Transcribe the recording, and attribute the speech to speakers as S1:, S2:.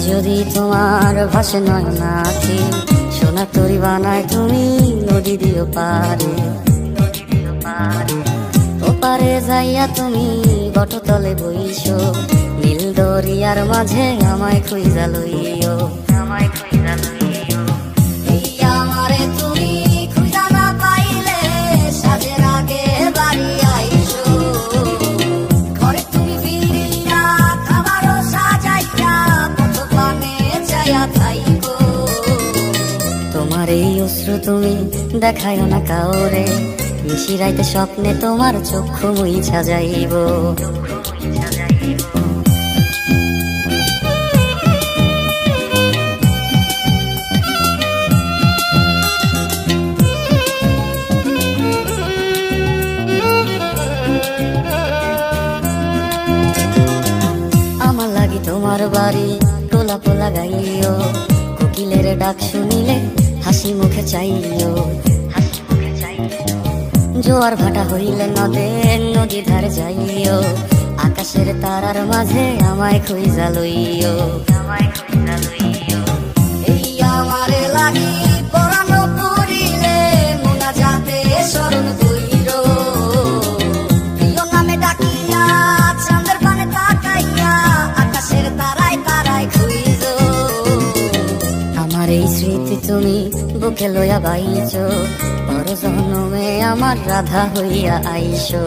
S1: যদি তোমার ভাসে নয়নাখি, সোনা তরি বানায় তুমি নদী দিও পারে। ওপারে যাইয়া তুমি বটতলে বইছো, নীল দরিয়ার মাঝে আমায় খুঁজা লইও। এই আমারে তুমি খুঁজা না পাইলে সাজের আগে বাড়ি আইসো। ঘরে তুমি ফিরিয়া খাবারও সাজাইয়া পথ পানে যাইয়া খাইবো। তোমার এই অশ্রু তুমি দেখায় না কাউরে, নিশিরাইতে স্বপ্নে তোমার চক্ষু মুইছা যাইব। আমার লাগি তোমার বাড়ি টোলা পোলা গাইও, কোকিলের ডাক শুনিলে হাসি মুখে চাইও। জোয়ার ভাটা হইলে নদী ধারে যাইও, আকাশের তারার মাঝে আমায় খুঁজা লইও। এই আমারে লাগি পরানো পড়িলে মোনাজাতে স্মরণ কইরো। প্রিয় নামে ডাকিয়া চাঁদের পানে তাকাইয়া আকাশের তারায় তারায় খুঁজো। আমার এই স্মৃতি তুমি বুকে লইয়া বাইছো, পর জন্মে আমার রাধা হইয়া আইসো।